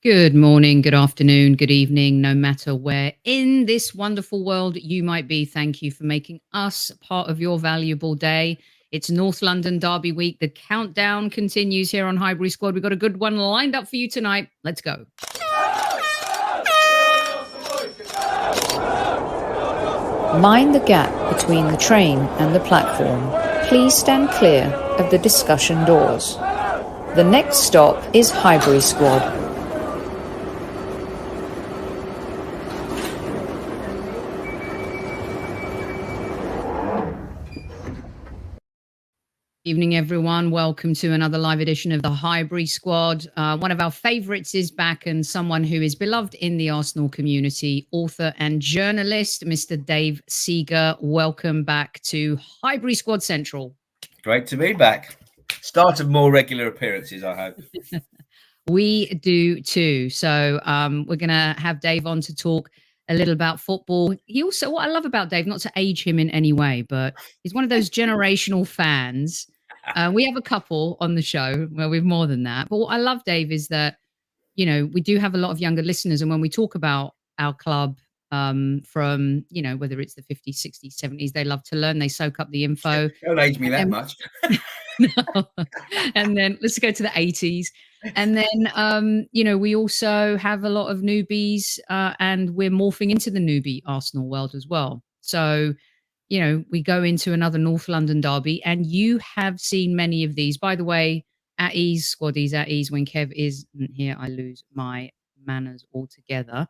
Good morning, good afternoon, good evening, no matter where in this wonderful world you might be. Thank you for making us part of your valuable day. It's North London Derby week. The countdown continues here on Highbury Squad. We've got a good one lined up for you tonight. Let's go. Mind the gap between the train and the platform. Please stand clear of the discussion doors. The next stop is Highbury Squad. Evening, everyone. Welcome to another live edition of the Highbury Squad. One of our favourites is back, and someone who is beloved in the Arsenal community, author and journalist, Mr. Dave Seager. Welcome back to Highbury Squad Central. Great to be back. Start of more regular appearances, I hope. We do too. So we're going to have Dave on to talk a little about football. He also, what I love about Dave, not to age him in any way, but he's one of those generational fans. We have a couple on the show. Well, we've more than that. But what I love, Dave, is that, you know, we do have a lot of younger listeners. And when we talk about our club from, you know, whether it's the 50s, 60s, 70s, they love to learn. They soak up the info. Don't age me that much. No. And then let's go to the 80s. And then, you know, we also have a lot of newbies and we're morphing into the newbie Arsenal world as well. So, you know, we go into another North London derby, and you have seen many of these. By the way, at ease, squaddies, at ease. When Kev isn't here, I lose my manners altogether.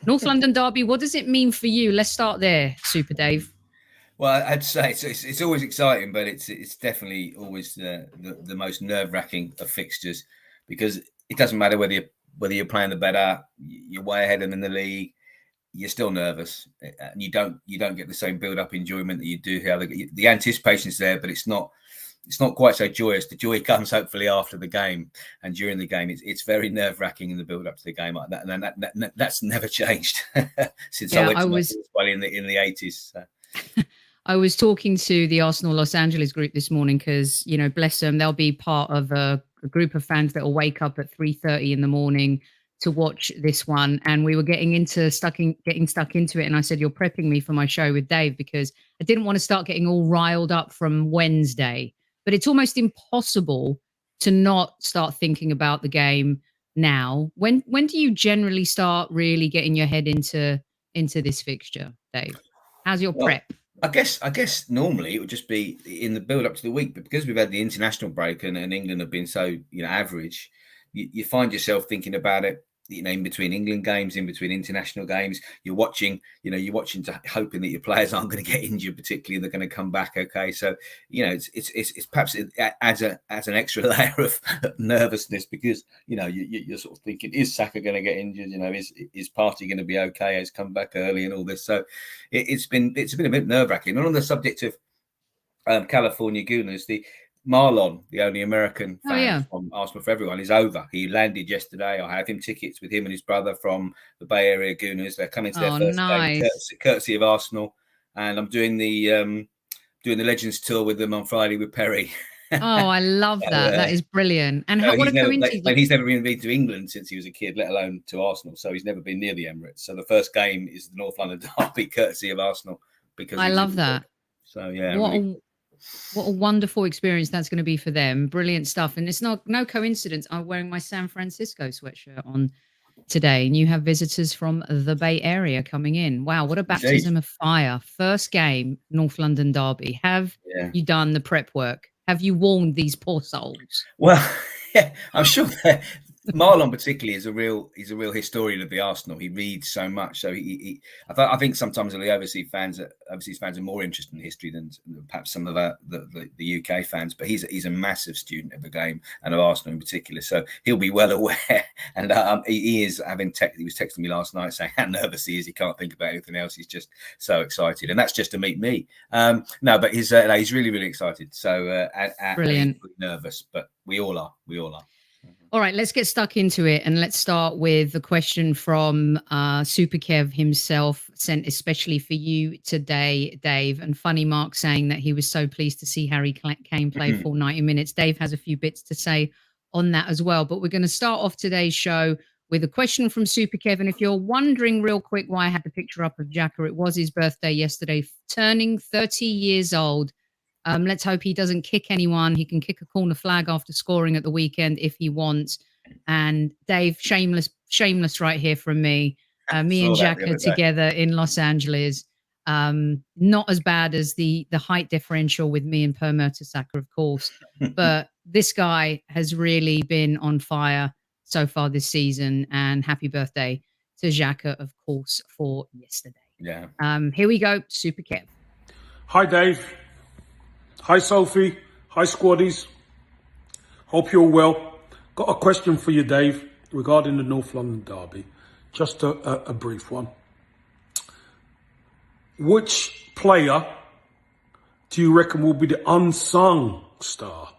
North London derby, what does it mean for you? Let's start there, Super Dave. Well, I'd say it's always exciting, but it's definitely always the most nerve-wracking of fixtures, because it doesn't matter whether you're playing the better, you're way ahead of them in the league. You're still nervous, and you don't get the same build-up enjoyment that you do here. The anticipation's there, but it's not quite so joyous. The joy comes hopefully after the game and during the game. It's very nerve-wracking in the build-up to the game, like that, and that's never changed since I went to my first one in the 80s. So. I was talking to the Arsenal Los Angeles group this morning because, you know, bless them, they'll be part of a group of fans that will wake up at 3:30 in the morning to watch this one. And we were getting stuck into it. And I said, you're prepping me for my show with Dave, because I didn't want to start getting all riled up from Wednesday. But it's almost impossible to not start thinking about the game now. When do you generally start really getting your head into this fixture, Dave? How's your prep? I guess normally it would just be in the build up to the week, but because we've had the international break and England have been so, you know, average, you find yourself thinking about it, you know, in between England games, in between international games. You're watching to hoping that your players aren't going to get injured, particularly, and they're going to come back okay. So, you know, it's perhaps as an extra layer of nervousness, because, you know, you're sort of thinking, is Saka going to get injured? You know, is Partey going to be okay? Has come back early and all this. So it's been a bit nerve-wracking. And on the subject of California Gooners, the Marlon, the only American fan from Arsenal for Everyone, is over. He landed yesterday. I have him tickets with him and his brother from the Bay Area Gooners. They're coming to their first game, courtesy of Arsenal. And I'm doing the Legends tour with them on Friday with Perry. Oh, I love that. That is brilliant. And what a coincidence. He's never been to England since he was a kid, let alone to Arsenal. So he's never been near the Emirates. So the first game is the North London derby, courtesy of Arsenal. Because I love that. So yeah. What a wonderful experience that's going to be for them. Brilliant stuff. And it's no coincidence I'm wearing my San Francisco sweatshirt on today. And you have visitors from the Bay Area coming in. Wow, what a baptism of fire. First game, North London derby. Have you done the prep work? Have you warned these poor souls? Well, yeah, I'm sure that Marlon particularly is a real historian of the Arsenal. He reads so much, so I think sometimes the overseas fans are more interested in history than perhaps some of the UK fans. But he's a massive student of the game and of Arsenal in particular, so he'll be well aware. And he is he was texting me last night saying how nervous he is. He can't think about anything else. He's just so excited, and that's just to meet me. No, but he's really, really excited. So brilliant. He's nervous, but we all are. All right, let's get stuck into it, and let's start with the question from Super Kev himself, sent especially for you today, Dave. And Funny Mark saying that he was so pleased to see Harry Kane play full 90 minutes. Dave has a few bits to say on that as well. But we're going to start off today's show with a question from Super Kevin. If you're wondering real quick why I had the picture up of Xhaka, it was his birthday yesterday, turning 30 years old. Let's hope he doesn't kick anyone. He can kick a corner flag after scoring at the weekend if he wants. And Dave, shameless right here from me. Me and Xhaka together in Los Angeles. Not as bad as the height differential with me and Per Mertesacker, of course. But this guy has really been on fire so far this season. And happy birthday to Xhaka, of course, for yesterday. Yeah. Here we go, Super Kev. Hi, Dave. Hi, Sophie. Hi, squaddies. Hope you're well. Got a question for you, Dave, regarding the North London derby. Just a brief one. Which player do you reckon will be the unsung star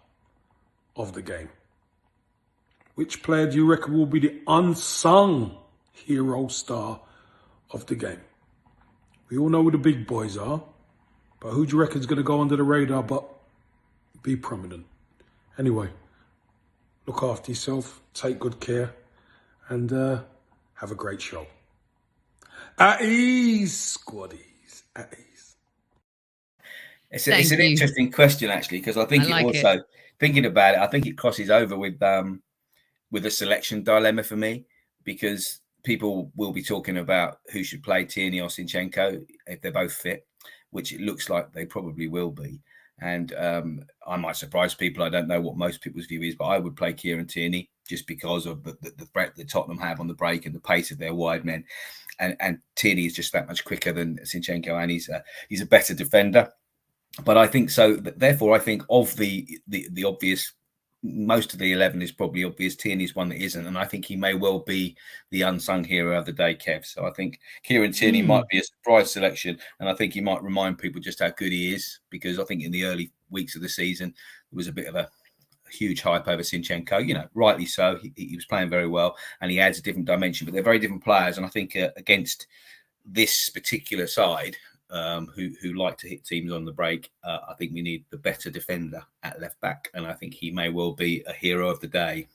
of the game? Which player do you reckon will be the unsung hero star of the game? We all know who the big boys are, but who do you reckon is going to go under the radar but be prominent? Anyway, look after yourself, take good care, and have a great show. At ease, squaddies, at ease. It's an interesting question, actually, because I think thinking about it, I think it crosses over with a selection dilemma for me, because people will be talking about who should play, Tierney or Zinchenko, if they're both fit, which it looks like they probably will be. And I might surprise people. I don't know what most people's view is, but I would play Kieran Tierney just because of the threat that Tottenham have on the break and the pace of their wide men. And Tierney is just that much quicker than Zinchenko, and he's a better defender. But I think so. Therefore, I think of the obvious, most of the 11 is probably obvious. Tierney's one that isn't, and I think he may well be the unsung hero of the day, Kev. So I think Kieran Tierney might be a surprise selection, and I think he might remind people just how good he is, because I think in the early weeks of the season there was a bit of a huge hype over Zinchenko, rightly so. He was playing very well, and he adds a different dimension, but they're very different players. And I think against this particular side, who like to hit teams on the break, I think we need the better defender at left back, and I think he may well be a hero of the day.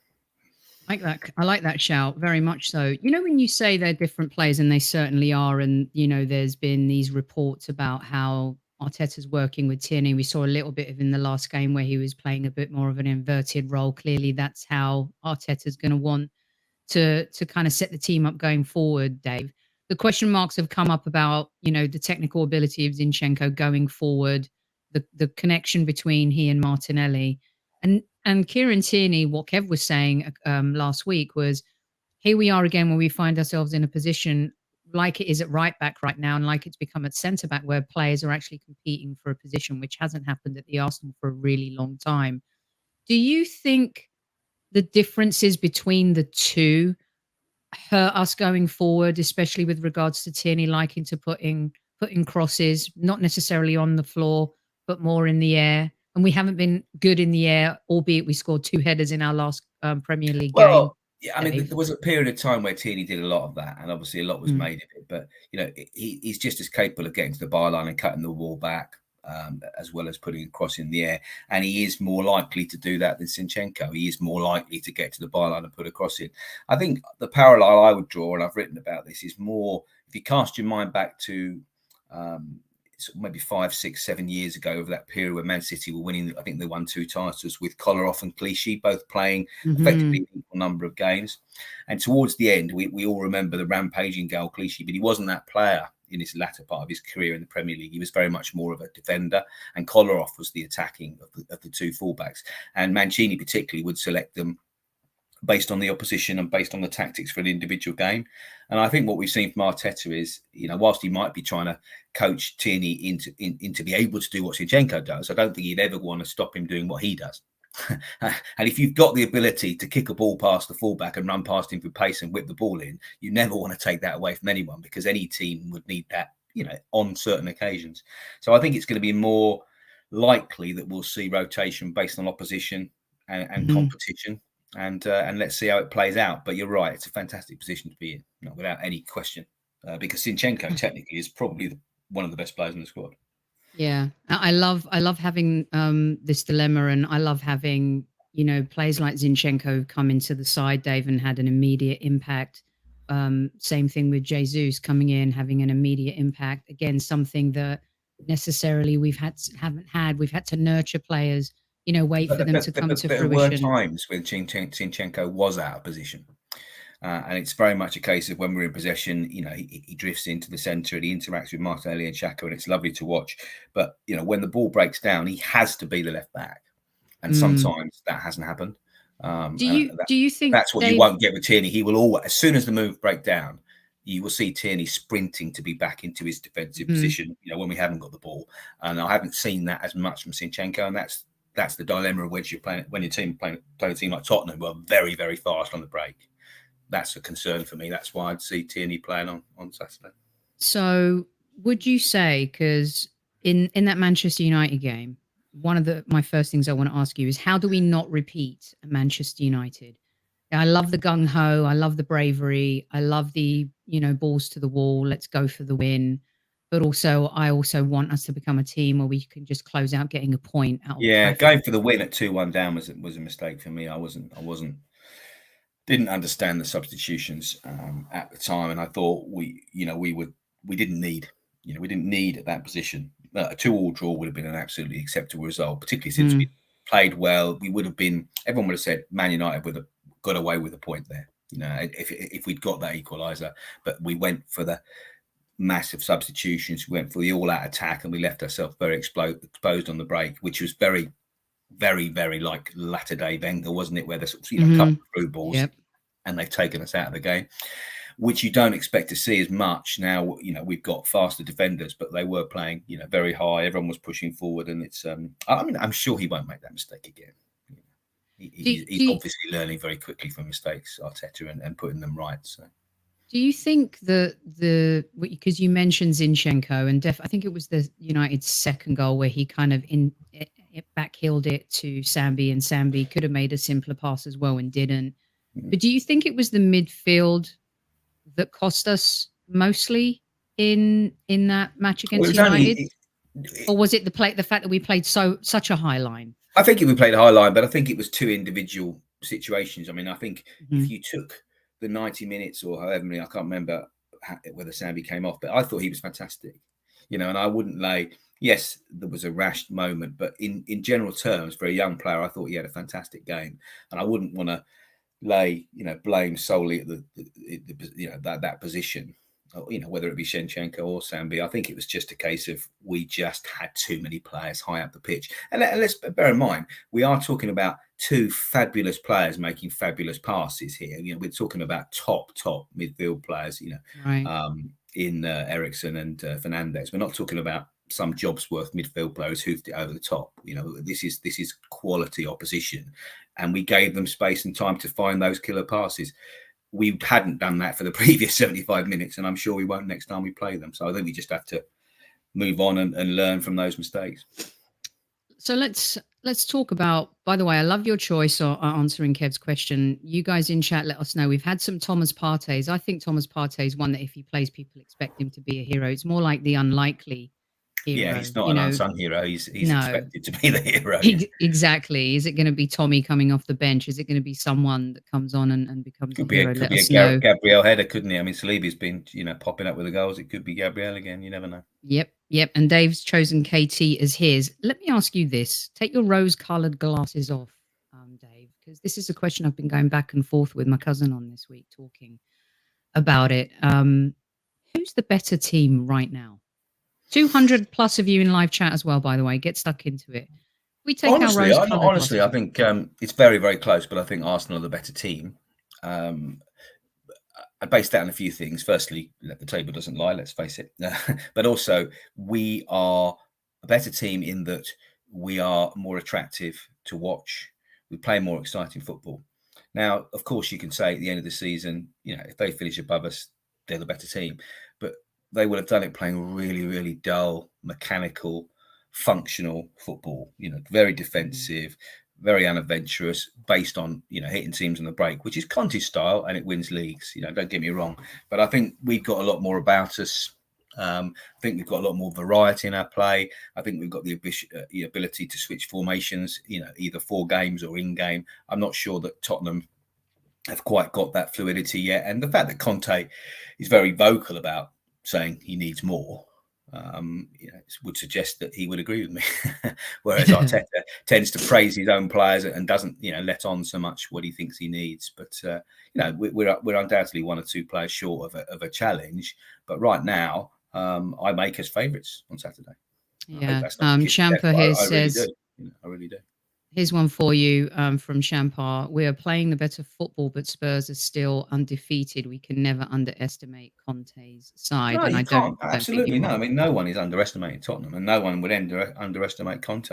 I like that shout very much so. When you say they're different players, and they certainly are, and there's been these reports about how Arteta's working with Tierney. We saw a little bit of in the last game where he was playing a bit more of an inverted role. Clearly, that's how Arteta's going to want to kind of set the team up going forward, Dave. The question marks have come up about, the technical ability of Zinchenko going forward, the connection between he and Martinelli. And Kieran Tierney, what Kev was saying last week was, here we are again when we find ourselves in a position like it is at right back right now, and like it's become at centre back, where players are actually competing for a position, which hasn't happened at the Arsenal for a really long time. Do you think the differences between the two hurt us going forward, especially with regards to Tierney liking to put in crosses, not necessarily on the floor, but more in the air? And we haven't been good in the air, albeit we scored 2 headers in our last Premier League game. Yeah, I mean, there was a period of time where Tierney did a lot of that, and obviously a lot was made of it. But he's just as capable of getting to the byline and cutting the wall back, as well as putting a cross in the air. And he is more likely to do that than Zinchenko. He is more likely to get to the byline and put a cross in. I think the parallel I would draw, and I've written about this, is more if you cast your mind back to maybe 5, 6, 7 years ago, over that period where Man City were winning. I think they won 2 titles with Kolarov and Clichy both playing effectively an equal number of games. And towards the end, we all remember the rampaging goal Clichy, but he wasn't that player in his latter part of his career in the Premier League. He was very much more of a defender, and Kolarov was the attacking of the 2 fullbacks. And Mancini particularly would select them based on the opposition and based on the tactics for an individual game. And I think what we've seen from Arteta is, whilst he might be trying to coach Tierney into be able to do what Zinchenko does, I don't think he'd ever want to stop him doing what he does. And if you've got the ability to kick a ball past the fullback and run past him with pace and whip the ball in, you never want to take that away from anyone, because any team would need that, on certain occasions. So I think it's going to be more likely that we'll see rotation based on opposition and competition. And let's see how it plays out. But you're right, it's a fantastic position to be in, without any question, because Zinchenko technically is probably one of the best players in the squad. Yeah, I love having this dilemma, and I love having players like Zinchenko come into the side, Dave, and had an immediate impact. Same thing with Jesus coming in, having an immediate impact. Again, something that necessarily haven't had. We've had to nurture players, wait for them to come to There were fruition. times when Zinchenko was out of position. And it's very much a case of when we're in possession, he drifts into the centre and he interacts with Martinelli and Xhaka, and it's lovely to watch. But, when the ball breaks down, he has to be the left back. And sometimes that hasn't happened. Do you think that's what you won't get with Tierney? He will always, as soon as the move break down, you will see Tierney sprinting to be back into his defensive position, when we haven't got the ball. And I haven't seen that as much from Zinchenko, and that's the dilemma of when your team playing a team like Tottenham, who are very, very fast on the break. That's a concern for me. That's why I'd see Tierney playing on Saturday. So would you say, because in that Manchester United game, one of my first things I want to ask you is, how do we not repeat Manchester United? I love the gung-ho. I love the bravery. I love the, balls to the wall. Let's go for the win. But I also want us to become a team where we can just close out getting a point out of Trafford. Going for the win at 2-1 down was a mistake for me. I didn't understand the substitutions at the time, and I thought we didn't need at that position. A 2-2 draw would have been an absolutely acceptable result, particularly since we played well. Everyone would have said Man United would have got away with a point there, if we'd got that equaliser. But we went for the massive substitutions, we went for the all-out attack, and we left ourselves very exposed on the break, which was very, very, very like latter-day Wenger, wasn't it? Where there's a couple of through balls, and they've taken us out of the game, which you don't expect to see as much now. We've got faster defenders, but they were playing, very high. Everyone was pushing forward, and it's. I'm sure he won't make that mistake again. He's obviously learning very quickly from mistakes, Arteta, and putting them right. So. Do you think because you mentioned Zinchenko, and I think it was the United's second goal where he kind of backheeled it to Sambi, and Sambi could have made a simpler pass as well and didn't. But do you think it was the midfield that cost us mostly in that match against United? Or was it the fact that we played such a high line? I think we played a high line, but I think it was two individual situations. I mean, I think if you took the 90 minutes or however many, I can't remember whether Sambi came off, but I thought he was fantastic. And I wouldn't yes, there was a rash moment, but in general terms, for a young player, I thought he had a fantastic game. And I wouldn't want to lay, blame solely at that position, whether it be Zinchenko or Sambi. I think it was just a case of we just had too many players high up the pitch. And let's bear in mind, we are talking about two fabulous players making fabulous passes here. We're talking about top midfield players, right. In Eriksen and Fernandes. We're not talking about some Jobsworth midfield players hoofed it over the top. This is quality opposition, and we gave them space and time to find those killer passes. We hadn't done that for the previous 75 minutes, and I'm sure we won't next time we play them. So I think we just have to move on and learn from those mistakes. So let's talk about, by the way, I love your choice on answering Kev's question. You guys in chat, let us know. We've had some Thomas Partey's. I think Thomas Partey is one that if he plays, people expect him to be a hero. It's more like the unlikely hero. Yeah, he's not an unsung hero. He's expected to be the hero. Exactly. Is it going to be Tommy coming off the bench? Is it going to be someone that comes on and becomes a hero? Could be a Gabriel header, couldn't he? I mean, Saliba's been, popping up with the goals. It could be Gabriel again. You never know. Yep. And Dave's chosen KT as his. Let me ask you this. Take your rose-coloured glasses off, Dave, because this is a question I've been going back and forth with my cousin on this week, talking about it. Who's the better team right now? 200 plus of you in live chat as well, by the way. Get stuck into it. We take honestly, I think it's very, very close, but I think Arsenal are the better team. I base that on a few things. Firstly, the table doesn't lie, let's face it. But also, we are a better team in that we are more attractive to watch. We play more exciting football. Now, of course, you can say at the end of the season, if they finish above us, they're the better team. But they would have done it playing really, really dull, mechanical, functional football, very defensive, very unadventurous, based on, hitting teams on the break, which is Conte's style, and it wins leagues. Don't get me wrong. But I think we've got a lot more about us. I think we've got a lot more variety in our play. I think we've got the ability to switch formations, either for games or in game. I'm not sure that Tottenham have quite got that fluidity yet. And the fact that Conte is very vocal about saying he needs more, would suggest that he would agree with me. Whereas Arteta tends to praise his own players and doesn't, let on so much what he thinks he needs. But we're undoubtedly one or two players short of a challenge. But right now, I make us favourites on Saturday. Yeah, Champa here says, I really do. Here's one for you from Champar. We are playing the better football, but Spurs are still undefeated. We can never underestimate Conte's side. No, and you can't. Absolutely no. I mean, no one is underestimating Tottenham, and no one would underestimate Conte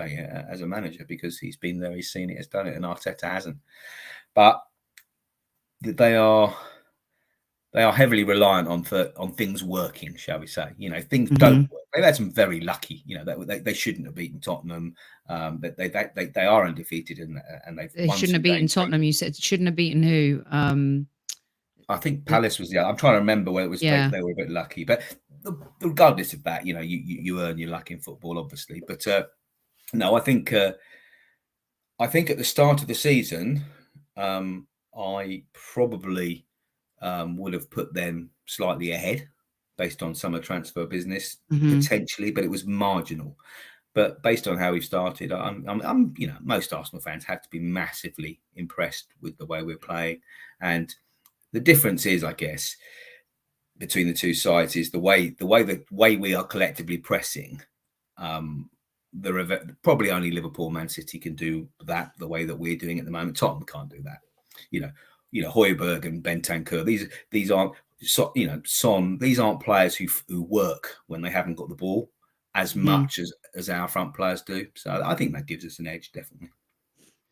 as a manager because he's been there, he's seen it, he's done it, and Arteta hasn't. But they are heavily reliant on things working, shall we say? Things don't work. They've had some very lucky. They shouldn't have beaten Tottenham. They are undefeated and they shouldn't have beaten Tottenham. You said shouldn't have beaten who? I think Palace was. Yeah, I'm trying to remember where it was. Yeah. They were a bit lucky, but regardless of that, you earn your luck in football, obviously. But no, I think at the start of the season, I probably would have put them slightly ahead based on summer transfer business potentially, but it was marginal. But based on how we've started, I'm most Arsenal fans have to be massively impressed with the way we're playing. And the difference is, I guess, between the two sides is the way we are collectively pressing. Probably only Liverpool, Man City can do that the way that we're doing at the moment. Tottenham can't do that. Højbjerg and Bentancur. These aren't Son. These aren't players who work when they haven't got the ball as much as our front players do. So I think that gives us an edge, definitely.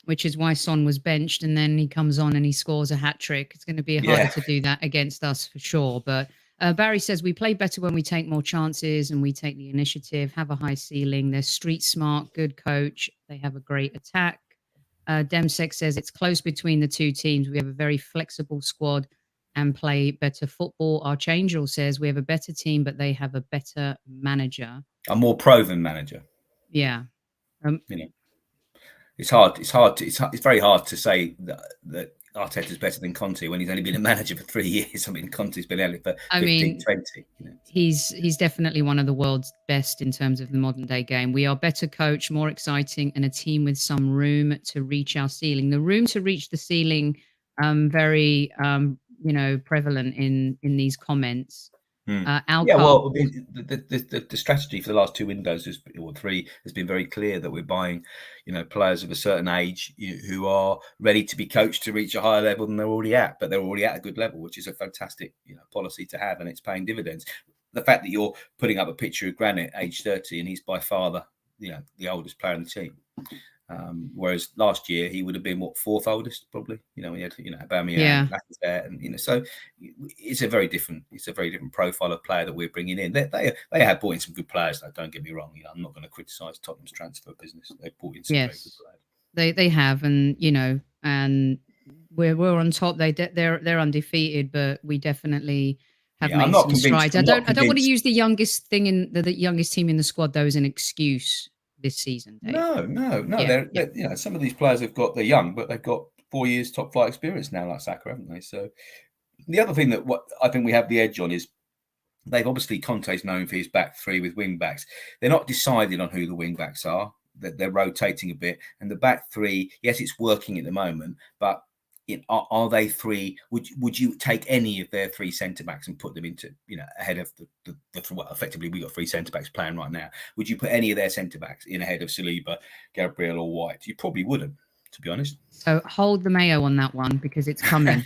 Which is why Son was benched, and then he comes on and he scores a hat trick. It's going to be harder to do that against us for sure. But Barry says we play better when we take more chances and we take the initiative, have a high ceiling. They're street smart, good coach. They have a great attack. Demsek says it's close between the two teams. We have a very flexible squad and play better football. Archangel says we have a better team, but they have a better manager. A more proven manager. Yeah. It's hard. It's very hard to say that Arteta's better than Conte when he's only been a manager for 3 years. I mean, Conte's been at it for 15, 20. He's definitely one of the world's best in terms of the modern day game. We are better coached, more exciting, and a team with some room to reach our ceiling. The room to reach the ceiling, very prevalent in these comments. The strategy for the last 2 windows or 3 has been very clear that we're buying, players of a certain age who are ready to be coached to reach a higher level than they're already at, but they're already at a good level, which is a fantastic, policy to have, and it's paying dividends. The fact that you're putting up a picture of Granit, age 30, and he's by far the oldest player in the team. Whereas last year he would have been 4th oldest probably. We had Aubameyang, and so it's a very different profile of player that we're bringing in. They have brought in some good players though. Don't get me wrong. I'm not going to criticise Tottenham's transfer business. They've brought in some very good players. They have, and and we're on top. They're undefeated, but we definitely have made some strides. I don't want to use the youngest thing in the youngest team in the squad though as an excuse this season, Dave. No. They're some of these players they're young, but they've got 4 years top flight experience now, like Saka, haven't they? So the other thing that what I think we have the edge on is they've obviously Conte's known for his back 3 with wing backs. They're not decided on who the wing backs are. They're rotating a bit, and the back 3, yes, it's working at the moment, but are they 3? Would you take any of their 3 centre backs and put them into ahead of the effectively we got 3 centre backs playing right now? Would you put any of their centre backs in ahead of Saliba, Gabriel, or White? You probably wouldn't, to be honest. So hold the mayo on that one because it's coming.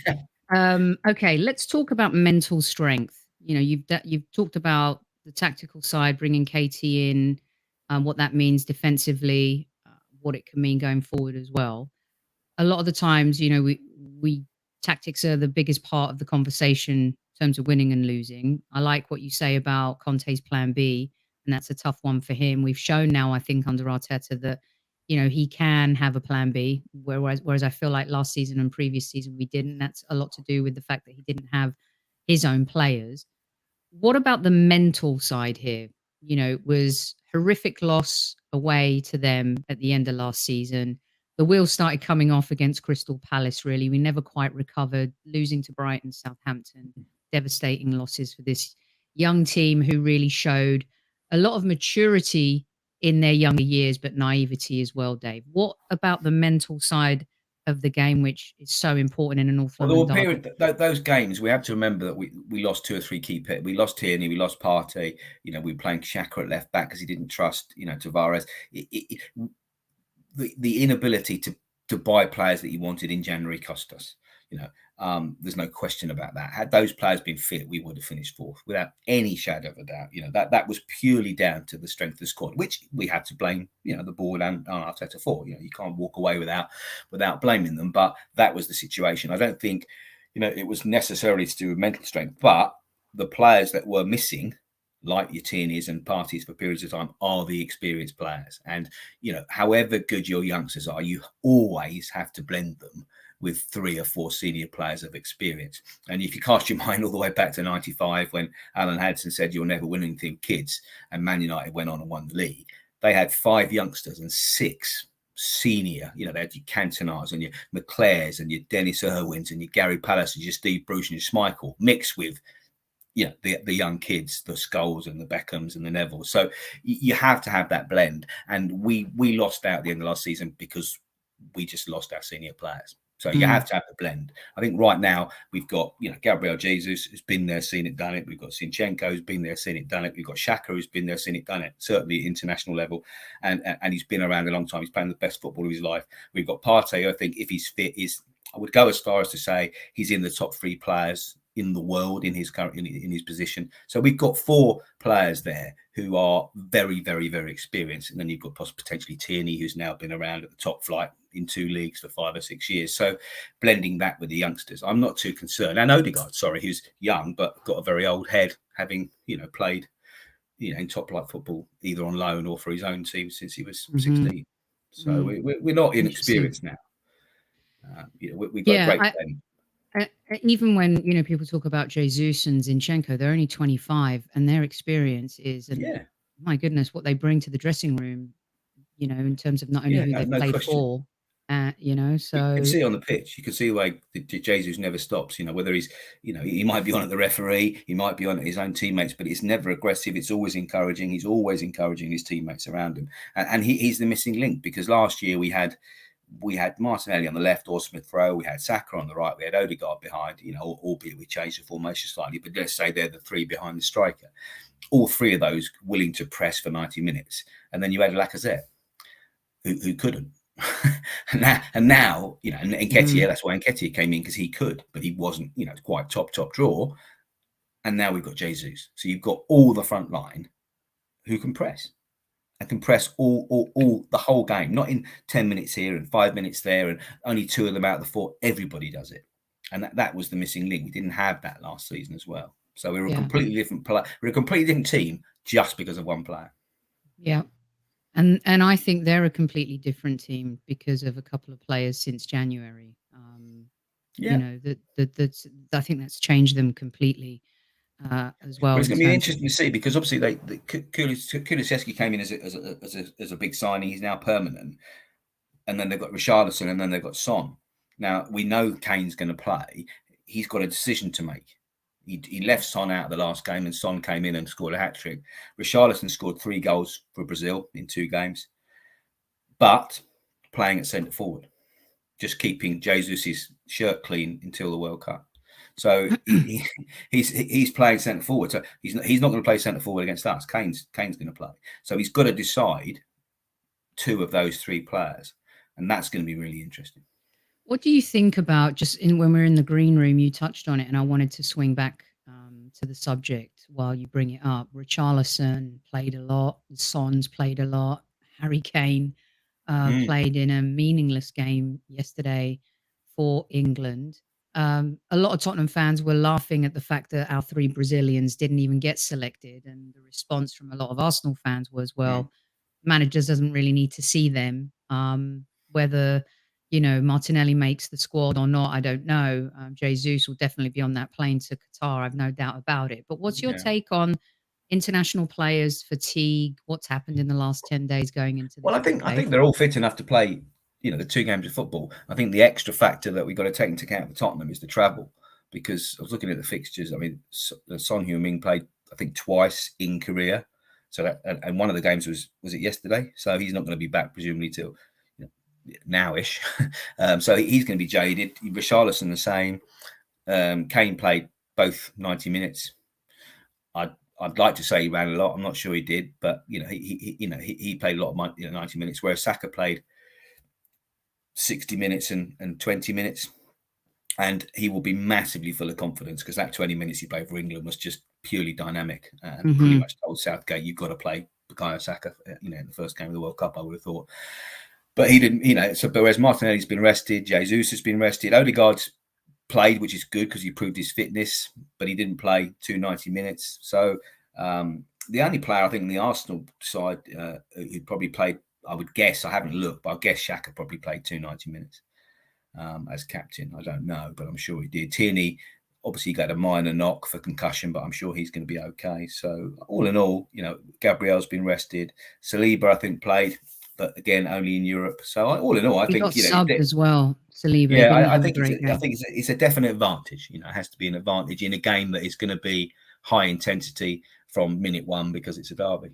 Okay, let's talk about mental strength. You've talked about the tactical side, bringing KT in, what that means defensively, what it can mean going forward as well. A lot of the times, we tactics are the biggest part of the conversation in terms of winning and losing. I like what you say about Conte's plan B, and that's a tough one for him. We've shown now, I think, under Arteta that, he can have a plan B, whereas I feel like last season and previous season we didn't. That's a lot to do with the fact that he didn't have his own players. What about the mental side here? You know, it was horrific loss away to them at the end of last season. The wheels started coming off against Crystal Palace, really. We never quite recovered, losing to Brighton, Southampton, devastating losses for this young team who really showed a lot of maturity in their younger years, but naivety as well, Dave. What about the mental side of the game, which is so important in a North Well, there London were derby? those games. We have to remember that we lost 2 or 3 key players. We lost Tierney, we lost Partey. You know, we were playing Xhaka at left back because he didn't trust Tavares. The inability to buy players that he wanted in January cost us. There's no question about that. Had those players been fit, we would have finished fourth without any shadow of a doubt. That was purely down to the strength of the squad, which we had to blame the board and Arteta for. You can't walk away without blaming them, but that was the situation. I don't think it was necessarily to do with mental strength, but the players that were missing, like your Tierneys and Parties for periods of time, are the experienced players. And however good your youngsters are, you always have to blend them with 3 or 4 senior players of experience. And if you cast your mind all the way back to 95, when Alan Hudson said you'll never win anything kids, and Man United went on and won the league, they had 5 youngsters and 6 senior. They had your Cantonars and your McClares and your Dennis Irwins and your Gary Palace and your Steve Bruce and your Schmeichel, mixed with the young kids, the Scholes and the Beckhams and the Nevilles. So you have to have that blend. And we lost out at the end of last season because we just lost our senior players. So you have to have the blend. I think right now we've got, Gabriel Jesus who's been there, seen it, done it. We've got Zinchenko who's been there, seen it, done it. We've got Xhaka who's been there, seen it, done it. Certainly at international level, and he's been around a long time. He's playing the best football of his life. We've got Partey. I think if he's fit, I would go as far as to say he's in the top 3 players in the world in his current in his position. So we've got 4 players there who are very, very, very experienced, and then you've got potentially Tierney, who's now been around at the top flight in 2 leagues for 5 or 6 years. So blending that with the youngsters, I'm not too concerned. And Odegaard, who's young but got a very old head, having played in top flight football either on loan or for his own team since he was 16. So we're not inexperienced now. We've got a great blend. Even when people talk about Jesus and Zinchenko, they're only 25, and their experience is, and my goodness, what they bring to the dressing room. In terms of not only who they played for, so you can see on the pitch. You can see the way Jesus never stops. Whether he's, he might be on at the referee, he might be on at his own teammates, but it's never aggressive. It's always encouraging. He's always encouraging his teammates around him, and he's the missing link, because last year we had Martinelli on the left, or Smith Rowe, we had Saka on the right, we had Odegaard behind, albeit we changed the formation slightly, but let's say they're the 3 behind the striker. All 3 of those willing to press for 90 minutes. And then you had Lacazette, who couldn't. and now, and Nketiah, that's why Nketiah came in, because he could, but he wasn't, quite top draw. And now we've got Jesus. So you've got all the front line who can press. And can press all the whole game, not in 10 minutes here and 5 minutes there, and only 2 of them out of the 4. Everybody does it, and that was the missing link. We didn't have that last season as well. So we were a completely different player. We're a completely different team just because of one player. Yeah, and I think they're a completely different team because of a couple of players since January. I think that's changed them completely. As well. But it's going to be interesting to see, because obviously Kulusevski came in as a big signing. He's now permanent, and then they've got Richarlison, and then they've got Son. Now we know Kane's going to play. He's got a decision to make. He left Son out of the last game, and Son came in and scored a hat-trick. Richarlison scored 3 goals for Brazil in 2 games, but playing at centre forward, just keeping Jesus' shirt clean until the World Cup. So he's playing centre forward. So he's not going to play centre forward against us. Kane's going to play. So he's got to decide 2 of those 3 players, and that's going to be really interesting. What do you think about, when we're in the green room, you touched on it, and I wanted to swing back to the subject while you bring it up. Richarlison played a lot. Son's played a lot. Harry Kane played in a meaningless game yesterday for England. A lot of Tottenham fans were laughing at the fact that our 3 Brazilians didn't even get selected, and the response from a lot of Arsenal fans was, well, managers doesn't really need to see them. Whether Martinelli makes the squad or not, I don't know. Jesus will definitely be on that plane to Qatar. I've no doubt about it. But what's your take on international players' fatigue? What's happened in the last 10 days going into this? Well, I think they're all fit enough to play, the 2 games of football. I think the extra factor that we've got to take into account for Tottenham is the travel, because I was looking at the fixtures. I mean, Son Heung-min played, I think, twice in Korea. So that, and one of the games was it yesterday? So he's not going to be back presumably till nowish. So he's going to be jaded. Richarlison the same. Kane played both 90 minutes. I'd like to say he ran a lot. I'm not sure he did, but he played a lot of 90 minutes, whereas Saka played 60 minutes and 20 minutes, and he will be massively full of confidence because that 20 minutes he played for England was just purely dynamic and pretty much told Southgate, you've got to play Bukayo Saka, in the first game of the World Cup, I would have thought. But he didn't, so whereas Martinelli's been rested, Jesus has been rested, Odegaard's played, which is good because he proved his fitness, but he didn't play 90 minutes. So the only player I think on the Arsenal side who probably played, I would guess, I haven't looked, but I guess Xhaka probably played 90 minutes as captain. I don't know, but I'm sure he did. Tierney obviously got a minor knock for concussion, but I'm sure he's going to be okay. So all in all, Gabriel's been rested. Saliba, I think, played, but again, only in Europe. So all in all, I think got subbed as well. Saliba. Yeah, I think it's a definite advantage. It has to be an advantage in a game that is going to be high intensity from minute one because it's a derby.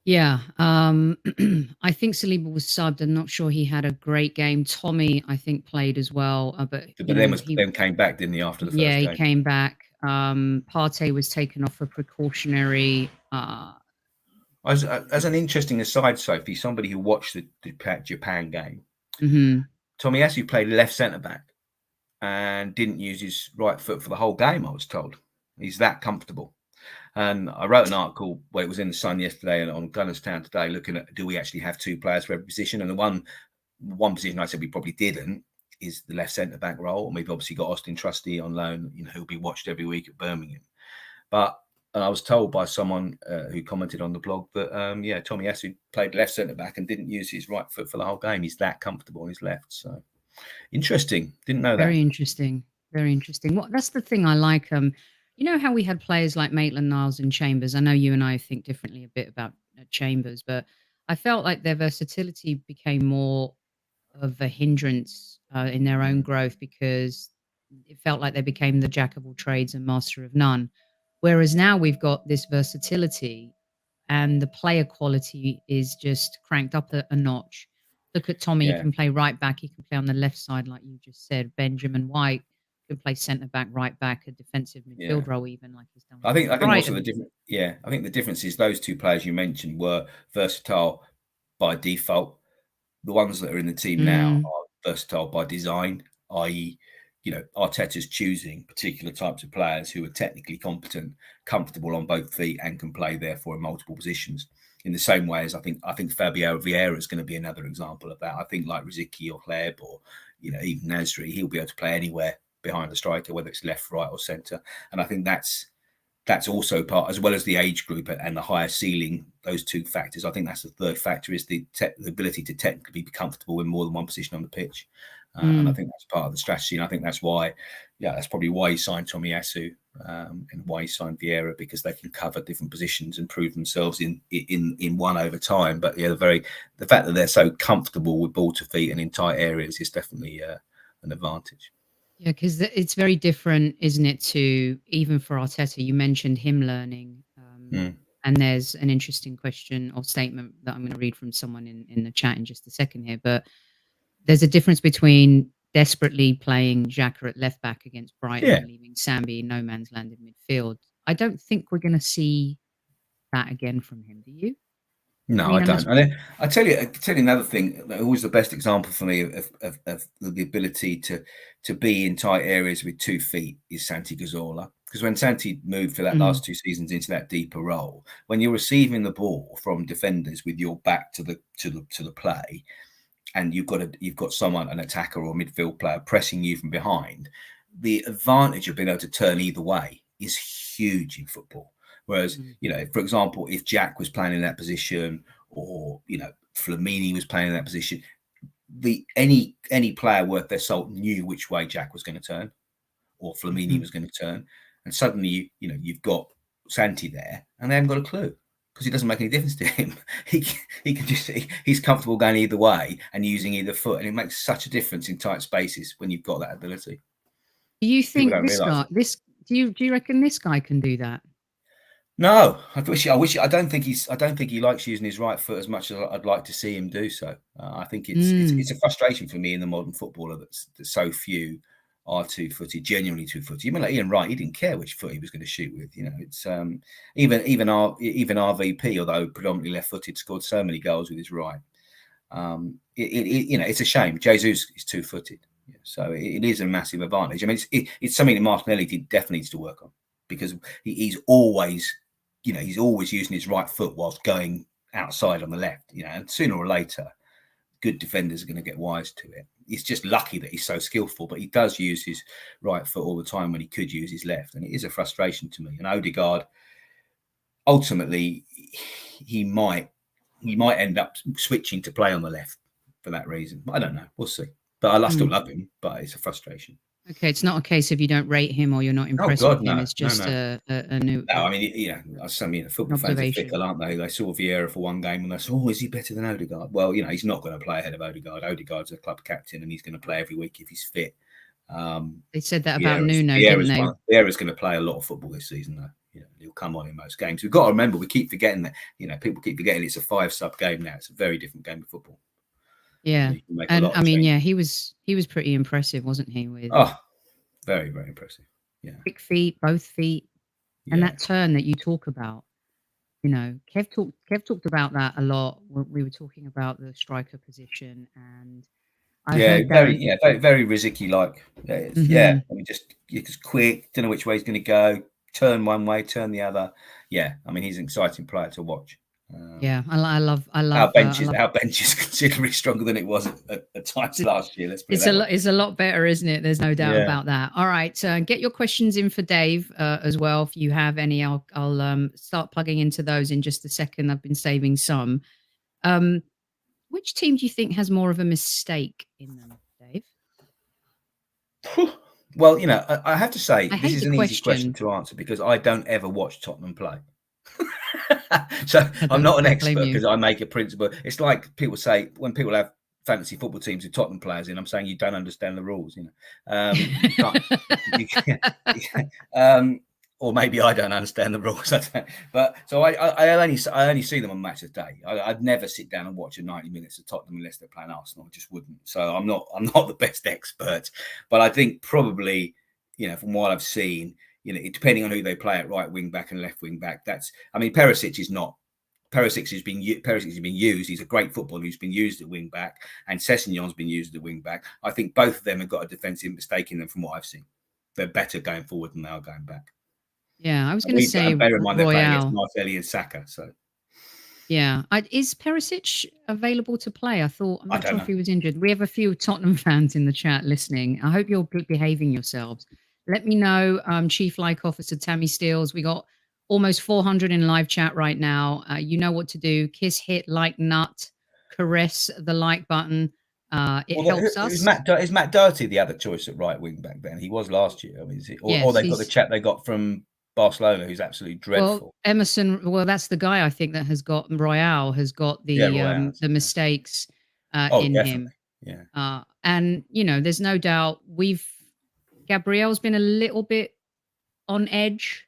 I think Saliba was subbed. I'm not sure he had a great game. Tommy, I think, played as well, but then came back, didn't he? After the first game, he came back. Partey was taken off for precautionary. As an interesting aside, Sophie, somebody who watched the Japan game, Tomiyasu played left centre back and didn't use his right foot for the whole game. I was told he's that comfortable. And I wrote an article where it was in the Sun yesterday and on Gunners Town today, looking at, do we actually have 2 players for every position? And the one position I said we probably didn't is the left centre back role. And we've obviously got Austin Trusty on loan, who'll be watched every week at Birmingham. But I was told by someone who commented on the blog that Tomiyasu played left centre back and didn't use his right foot for the whole game. He's that comfortable on his left. So interesting. Didn't know that. Very interesting. Very interesting. That's the thing I like. You know how we had players like Maitland-Niles and Chambers? I know you and I think differently a bit about Chambers, but I felt like their versatility became more of a hindrance in their own growth because it felt like they became the jack of all trades and master of none. Whereas now we've got this versatility and the player quality is just cranked up a notch. Look at Tommy, he can play right back, he can play on the left side, like you just said. Benjamin White could play centre back, right back, a defensive midfield role, even like he's done. I think also the different. Yeah, I think the difference is those 2 players you mentioned were versatile by default. The ones that are in the team now are versatile by design, i.e., Arteta's choosing particular types of players who are technically competent, comfortable on both feet, and can play therefore in multiple positions. In the same way as I think Fabio Vieira is going to be another example of that. I think like Riziki or Hleb or even Nasri, he'll be able to play anywhere behind the striker, whether it's left, right, or centre. And I think that's also part, as well as the age group and the higher ceiling, those 2 factors. I think that's the third factor is the ability to technically be comfortable in more than one position on the pitch. And I think that's part of the strategy. And I think that's why, that's probably why he signed Tomiyasu and why he signed Vieira, because they can cover different positions and prove themselves in one over time. But the fact that they're so comfortable with ball to feet and in tight areas is definitely an advantage. Yeah, because it's very different, isn't it, to even for Arteta, you mentioned him learning. And there's an interesting question or statement that I'm going to read from someone in the chat in just a second here. But there's a difference between desperately playing Xhaka at left back against Brighton and leaving Sambi in no man's land in midfield. I don't think we're going to see that again from him. Do you? No, I don't. And I tell you another thing. Always the best example for me of the ability to be in tight areas with 2 feet is Santi Cazorla. Because when Santi moved for that last 2 seasons into that deeper role, when you're receiving the ball from defenders with your back to the play, and you've got someone, an attacker or midfield player, pressing you from behind, the advantage of being able to turn either way is huge in football. Whereas, for example, if Jack was playing in that position or, Flamini was playing in that position, any player worth their salt knew which way Jack was going to turn, or Flamini was going to turn, and suddenly you've got Santi there, and they haven't got a clue because it doesn't make any difference to him. He can just he's comfortable going either way and using either foot, and it makes such a difference in tight spaces when you've got that ability. Do you think this guy? Do you reckon this guy can do that? No, I don't think he likes using his right foot as much as I'd like to see him do so. I think it's a frustration for me in the modern footballer that so few are two-footed, genuinely two-footed. Even like Ian Wright, he didn't care which foot he was going to shoot with. It's even our VP, although predominantly left-footed, scored so many goals with his right. It's a shame. Jesus is two-footed, so it is a massive advantage. I mean, it's something that Martinelli definitely needs to work on, because he's always using his right foot whilst going outside on the left. And sooner or later, good defenders are going to get wise to it. He's just lucky that he's so skillful, but he does use his right foot all the time when he could use his left, and it is a frustration to me. And Odegaard, ultimately, he might end up switching to play on the left for that reason. I don't know. We'll see. But I still love him, but it's a frustration. Okay, it's not a case of you don't rate him or you're not impressed with him. It's just a new. No, I mean, football fans are fickle, aren't they? They saw Vieira for one game and they said, is he better than Odegaard? Well, he's not going to play ahead of Odegaard. Odegaard's a club captain and he's going to play every week if he's fit. They said that about Nuno, didn't they? Vieira's going to play a lot of football this season, though. He'll come on in most games. We've got to remember, we keep forgetting that. People keep forgetting it's a 5-sub game now. It's a very different game of football. Yeah, and I mean, he was pretty impressive, wasn't he? With very, very impressive. Yeah, quick feet, both feet, and that turn that you talk about. Kev talked about that a lot when we were talking about the striker position, and very Riziki like. Yeah, I mean, just quick. Don't know which way he's going to go. Turn one way, turn the other. Yeah, I mean, he's an exciting player to watch. I love our bench is considerably stronger than it was at times last year. It's a lot better, isn't it? There's no doubt about that. All right, get your questions in for Dave as well if you have any. I'll start plugging into those in just a second. I've been saving some. Which team do you think has more of a mistake in them, Dave? Well, I have to say this is an easy question to answer because I don't ever watch Tottenham play. So I'm not an expert because I make a principle. It's like people say when people have fantasy football teams with Tottenham players in, I'm saying you don't understand the rules, or maybe I don't understand the rules. But so I only see them on match of day. I'd never sit down and watch 90 minutes of Tottenham unless they're playing Arsenal. I just wouldn't. So I'm not the best expert, but I think probably from what I've seen. Depending on who they play at right wing back and left wing back, Perisic is not. Perisic has been used. He's a great footballer who's been used at wing back, and Sessegnon's been used at wing back. I think both of them have got a defensive mistake in them from what I've seen. They're better going forward than they are going back. Yeah, I was going to say bear in mind they're playing against Martinelli and Saka. So yeah, is Perisic available to play? I'm not sure if he was injured. We have a few Tottenham fans in the chat listening. I hope you're behaving yourselves. Let me know, Chief Like Officer Tammy Steels. We got almost 400 in live chat right now. You know what to do. Kiss, hit, like, nut, caress the like button. It helps us. Is Matt Doherty the other choice at right wing back then? He was last year. I mean, or they've got the chap they got from Barcelona who's absolutely dreadful. Well, Emerson, that's the guy I think that has got has got the mistakes in him. Yeah. And, there's no doubt Gabriel's been a little bit on edge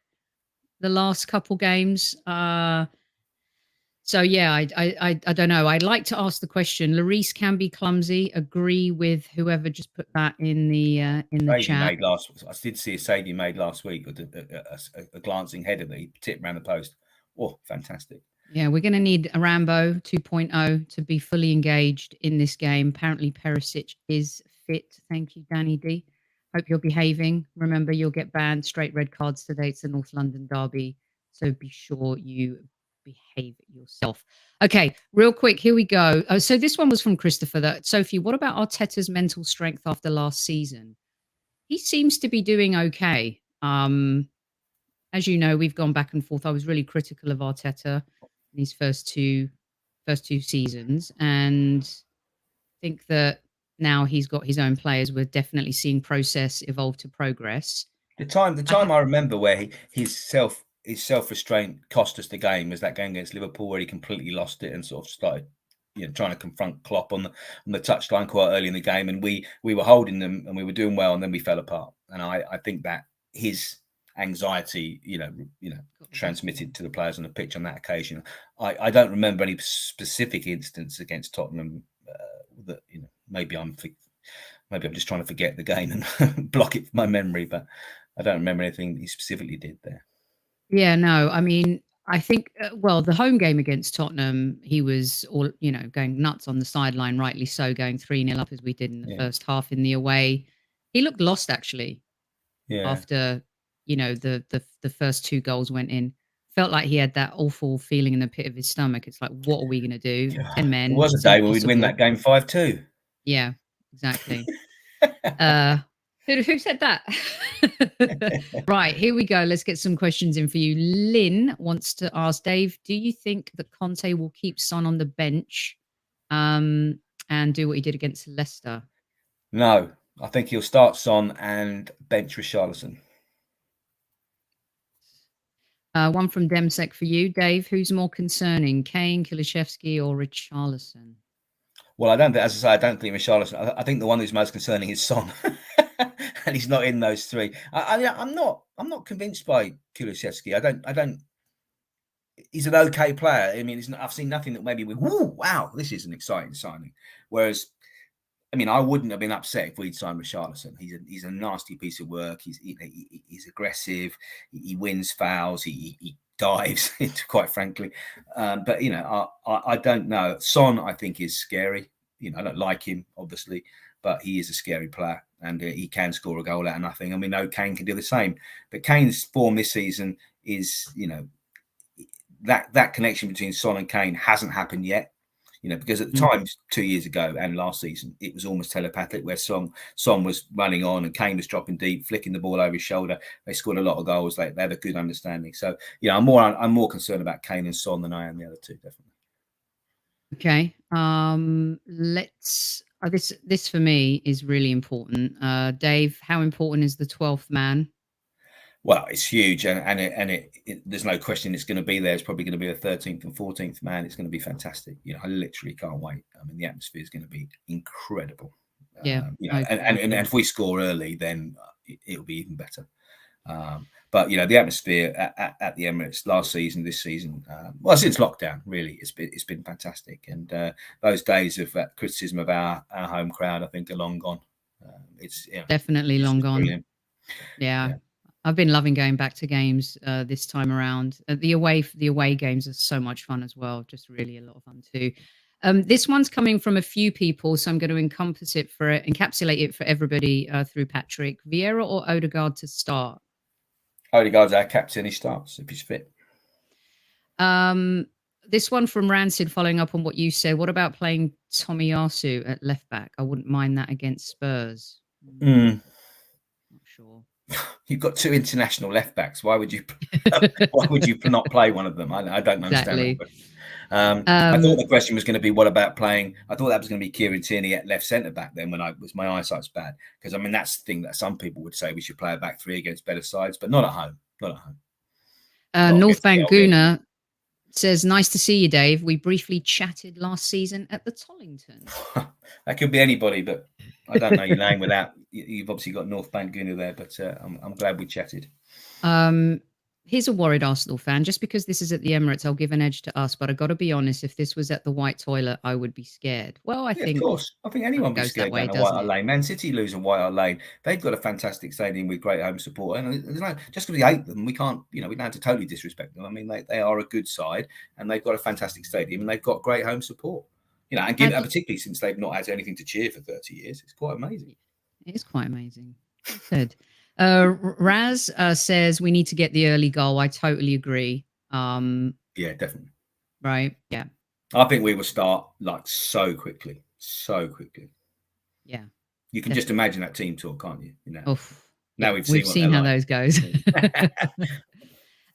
the last couple games. So yeah, I don't know. I'd like to ask the question. Lloris can be clumsy. Agree with whoever just put that in the chat. I did see a save he made last week with a glancing header that he tipped around the post. Oh, fantastic. Yeah, we're going to need a Rambo 2.0 to be fully engaged in this game. Apparently Perisic is fit. Thank you, Danny D. Hope you're behaving. Remember, you'll get banned. Straight red cards today. It's the North London derby. So be sure you behave yourself. Okay, real quick. Here we go. So this one was from Christopher. Sophie, what about Arteta's mental strength after last season? He seems to be doing okay. As you know, we've gone back and forth. I was really critical of Arteta in his first two seasons. And think that now he's got his own players. We're definitely seeing process evolve to progress. The time I remember where his self-restraint cost us the game was that game against Liverpool, where he completely lost it and sort of started, trying to confront Klopp on the touchline quite early in the game, and we were holding them and we were doing well, and then we fell apart. And I think that his anxiety, transmitted to the players on the pitch on that occasion. I don't remember any specific instance against Tottenham that maybe I'm just trying to forget the game and block it from my memory, but I don't remember anything he specifically did there. Yeah, no, I mean, I think, the home game against Tottenham, he was all, going nuts on the sideline, rightly so, going 3-0 up as we did in the first half. In the away, he looked lost, actually, after, the first 2 goals went in. Felt like he had that awful feeling in the pit of his stomach. It's like, what are we going to do? 10 men. There was a day where we'd win that game 5-2. Yeah, exactly. Who said that? Right, here we go. Let's get some questions in for you. Lynn wants to ask Dave, do you think that Conte will keep Son on the bench and do what he did against Leicester? No, I think he'll start Son and bench Richarlison. One from Demsek for you, Dave. Who's more concerning, Kane, Kulusevski, or Richarlison? Well, I don't think Richarlison. I think the one who's most concerning is Son, and he's not in those 3. I'm not convinced by Kulusevski. I don't. He's an okay player. I mean, I've seen nothing that maybe wow, this is an exciting signing. Whereas, I mean, I wouldn't have been upset if we'd signed Richarlison. He's a nasty piece of work. He's aggressive. He wins fouls. He dives, quite frankly. But I don't know. Son, I think, is scary. I don't like him, obviously, but he is a scary player, and he can score a goal out of nothing. And we know Kane can do the same. But Kane's form this season is, that connection between Son and Kane hasn't happened yet. Because at the time 2 years ago and last season, it was almost telepathic, where Son was running on and Kane was dropping deep, flicking the ball over his shoulder. They scored a lot of goals. They had a good understanding. So, I'm more concerned about Kane and Son than I am the other 2, definitely. Okay. This for me is really important. Dave, how important is the 12th man? Well, it's huge, and there's no question it's going to be there. It's probably going to be the 13th and 14th man. It's going to be fantastic. I literally can't wait. I mean, the atmosphere is going to be incredible. Yeah. And if we score early, then it'll be even better. But the atmosphere at the Emirates last season, this season, since lockdown, really, it's been fantastic. And those days of criticism of our home crowd, I think, are long gone. It's definitely long gone. Brilliant. Yeah. I've been loving going back to games this time around. The away games are so much fun as well. Just really a lot of fun too. This one's coming from a few people, so I'm going to encapsulate it for everybody through Patrick. Vieira or Odegaard to start? Odegaard's our captain. He starts if he's fit. This one from Rancid, following up on what you said. What about playing Tomiyasu at left back? I wouldn't mind that against Spurs. Not sure. You've got 2 international left backs. Why would you not play one of them? I don't understand. Exactly. I thought the question was going to be, what about playing? I thought that was going to be Kieran Tierney at left centre back. Then my eyesight's bad, because I mean that's the thing that some people would say we should play a back 3 against better sides, but not at home. Not at home. North Bank Guna says, "Nice to see you, Dave. We briefly chatted last season at the Tollington." That could be anybody, but I don't know your name without. You've obviously got North Bank Guna there, but I'm glad we chatted. Here's a worried Arsenal fan. Just because this is at the Emirates, I'll give an edge to us. But I got to be honest, if this was at the White Toilet, I would be scared. Well, I think, of course, I think anyone would be scared down the White Hart Lane. Man City losing White Hart Lane. They've got a fantastic stadium with great home support, and just because we hate them, we can't. We don't have to totally disrespect them. I mean, they are a good side, and they've got a fantastic stadium, and they've got great home support. And particularly since they've not had anything to cheer for 30 years, it's quite amazing. It is quite amazing. Said. Raz says we need to get the early goal. I totally agree. Yeah, definitely. Right. Yeah. I think we will start so quickly. Yeah. You can just imagine that team talk, can't you? Oof. Now we've seen how those goes.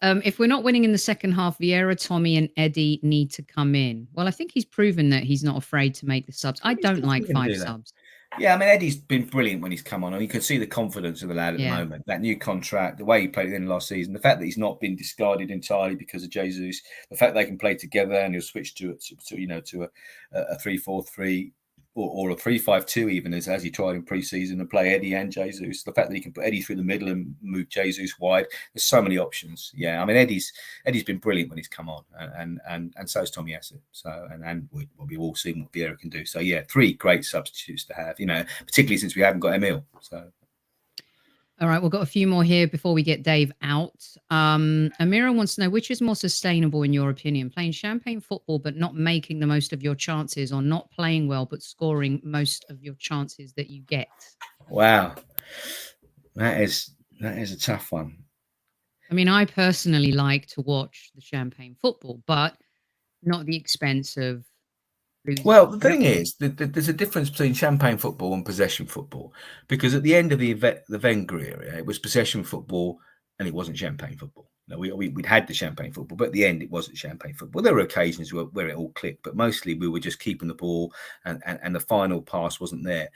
If we're not winning in the second half, Vieira, Tommy, and Eddie need to come in. Well, I think he's proven that he's not afraid to make the subs. I He's don't like definitely gonna 5 do that. subs. Yeah, I mean, Eddie's been brilliant when he's come on, and you can see the confidence of the lad at the Yeah. moment. That new contract, the way he played in last season, the fact that he's not been discarded entirely because of Jesus, the fact they can play together, and he'll switch to a 3-4-3 or a 3-5-2 even as he tried in pre-season, and play Eddie and Jesus. The fact that he can put Eddie through the middle and move Jesus wide. There's so many options. Yeah, I mean, Eddie's been brilliant when he's come on, and so is Tommy Asset. So and we've all seen what Vieira can do. So yeah, 3 great substitutes to have. Particularly since we haven't got Emil. So. All right, we've got a few more here before we get Dave out. Amira wants to know, which is more sustainable in your opinion, playing champagne football but not making the most of your chances, or not playing well but scoring most of your chances that you get? Wow, that is a tough one. I mean, I personally like to watch the champagne football, but not at the expense of losing. Well, the thing is, there's a difference between champagne football and possession football, because at the end of the Wenger era, it was possession football and it wasn't champagne football. We'd had the champagne football, but at the end, it wasn't champagne football. There were occasions where it all clicked, but mostly we were just keeping the ball and the final pass wasn't there.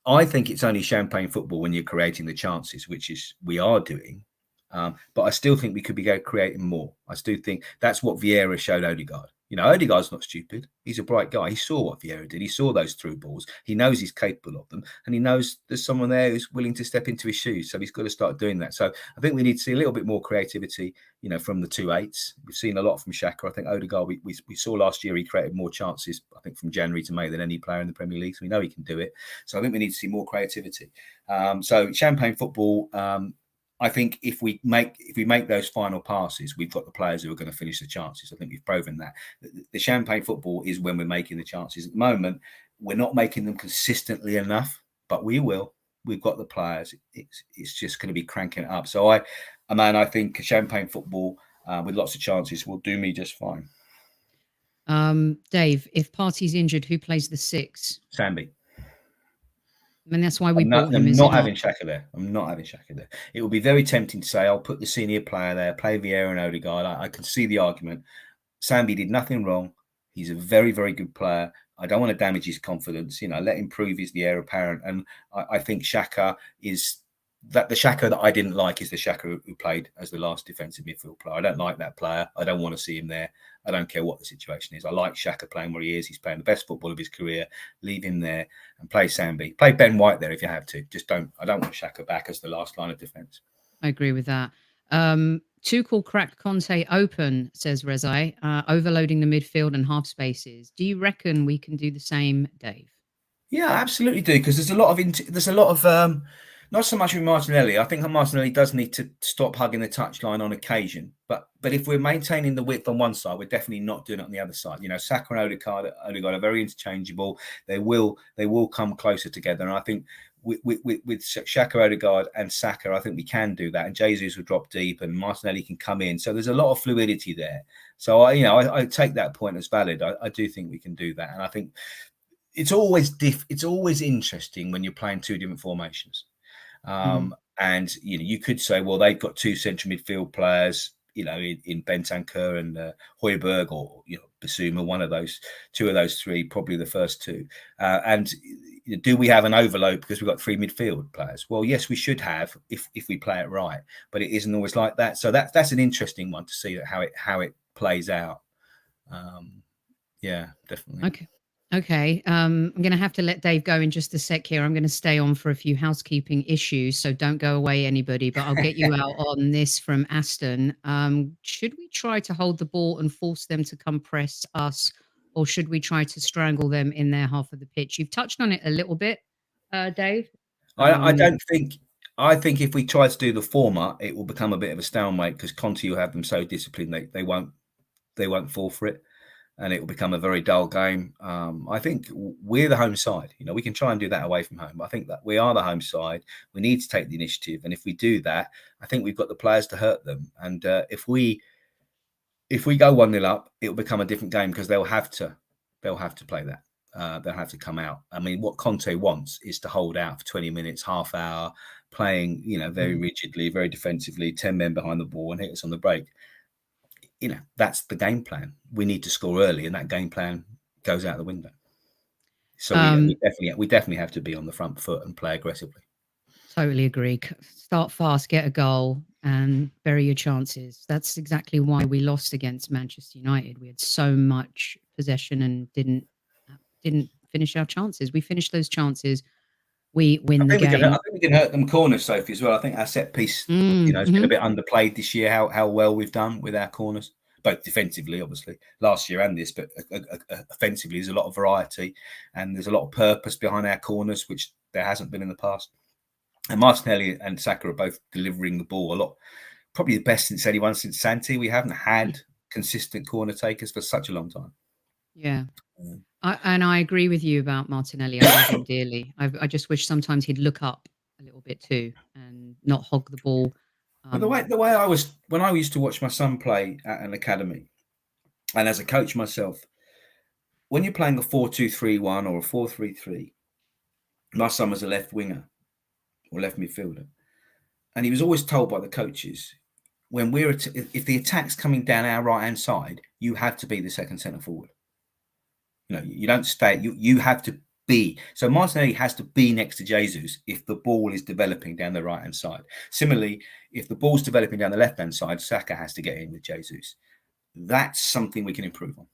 I think it's only champagne football when you're creating the chances, which is we are doing. But I still think we could be creating more. I still think that's what Vieira showed Odegaard. Odegaard's not stupid. He's a bright guy. He saw what Vieira did. He saw those through balls. He knows he's capable of them. And he knows there's someone there who's willing to step into his shoes. So he's got to start doing that. So I think we need to see a little bit more creativity, from the 2-8s. We've seen a lot from Xhaka. I think Odegaard, we saw last year he created more chances, I think, from January to May than any player in the Premier League. So we know he can do it. So I think we need to see more creativity. So champagne football, I think if we make those final passes, we've got the players who are going to finish the chances. I think we've proven that. The champagne football is when we're making the chances. At the moment, we're not making them consistently enough, but we will. We've got the players. It's just going to be cranking it up. So I think champagne football with lots of chances will do me just fine. Dave, if Partey's injured, who plays the 6? Sambi. And that's why we bought him. I'm not having Xhaka there. It would be very tempting to say, I'll put the senior player there, play Vieira and Odegaard. I can see the argument. Sambi did nothing wrong. He's a very, very good player. I don't want to damage his confidence. Let him prove he's the heir apparent. And I think Xhaka is that the Xhaka that I didn't like is the Xhaka who played as the last defensive midfield player. I don't like that player. I don't want to see him there. I don't care what the situation is. I like Xhaka playing where he is. He's playing the best football of his career. Leave him there and play Sambi. Play Ben White there if you have to. I don't want Xhaka back as the last line of defence. I agree with that. Tuchel cracked Conte open, says Rezai, overloading the midfield and half spaces. Do you reckon we can do the same, Dave? Yeah, I absolutely do, because there's a lot of not so much with Martinelli. I think Martinelli does need to stop hugging the touchline on occasion. But if we're maintaining the width on one side, we're definitely not doing it on the other side. Saka and Odegaard are very interchangeable. They will come closer together. And I think with Xhaka, Odegaard and Saka, I think we can do that. And Jesus will drop deep and Martinelli can come in. So there's a lot of fluidity there. So I take that point as valid. I do think we can do that. And I think it's always interesting when you're playing 2 different formations. And you could say, well, they've got 2 central midfield players, in Bentancur and Højbjerg, or Bissouma, one of those, 2 of those 3, probably the first 2. And do we have an overload because we've got 3 midfield players? Well, yes, we should have if we play it right, but it isn't always like that. So that's an interesting one to see how it plays out. Yeah, definitely. Okay. I'm going to have to let Dave go in just a sec here. I'm going to stay on for a few housekeeping issues, so don't go away, anybody, but I'll get you out on this from Aston. Should we try to hold the ball and force them to come press us, or should we try to strangle them in their half of the pitch? You've touched on it a little bit, Dave. I think if we try to do the former, it will become a bit of a stalemate, because Conte will have them so disciplined they won't fall for it. And it will become a very dull game. I think we're the home side. We can try and do that away from home. I think that we are the home side. We need to take the initiative. And if we do that, I think we've got the players to hurt them. And if we go 1-0 up, it will become a different game, because they'll have to play that. they'll have to come out. I mean, what Conte wants is to hold out for 20 minutes, half hour, playing, very rigidly, very defensively, 10 men behind the ball and hit us on the break. That's the game plan. We need to score early, and that game plan goes out the window. So we definitely have to be on the front foot and play aggressively. Totally agree. Start fast, get a goal, and bury your chances. That's exactly why we lost against Manchester United. We had so much possession and didn't finish our chances. We finished those chances. We win the game. I think we can hurt them corners, Sophie, as well. I think our set piece, has been a bit underplayed this year. How well we've done with our corners, both defensively, obviously, last year and this, but offensively, there's a lot of variety and there's a lot of purpose behind our corners, which there hasn't been in the past. And Martinelli and Saka are both delivering the ball a lot, probably the best since Santi. We haven't had consistent corner takers for such a long time. Yeah. I agree with you about Martinelli. I love him dearly. I just wish sometimes he'd look up a little bit too and not hog the ball. But the way I was, when I used to watch my son play at an academy, and as a coach myself, when you're playing a 4-2-3-1 or a 4-3-3, my son was a left winger or left midfielder, and he was always told by the coaches, when if the attack's coming down our right hand side, you have to be the second centre forward. You don't stay. You have to be. So Martinelli has to be next to Jesus if the ball is developing down the right hand side. Similarly, if the ball's developing down the left hand side, Saka has to get in with Jesus. That's something we can improve on.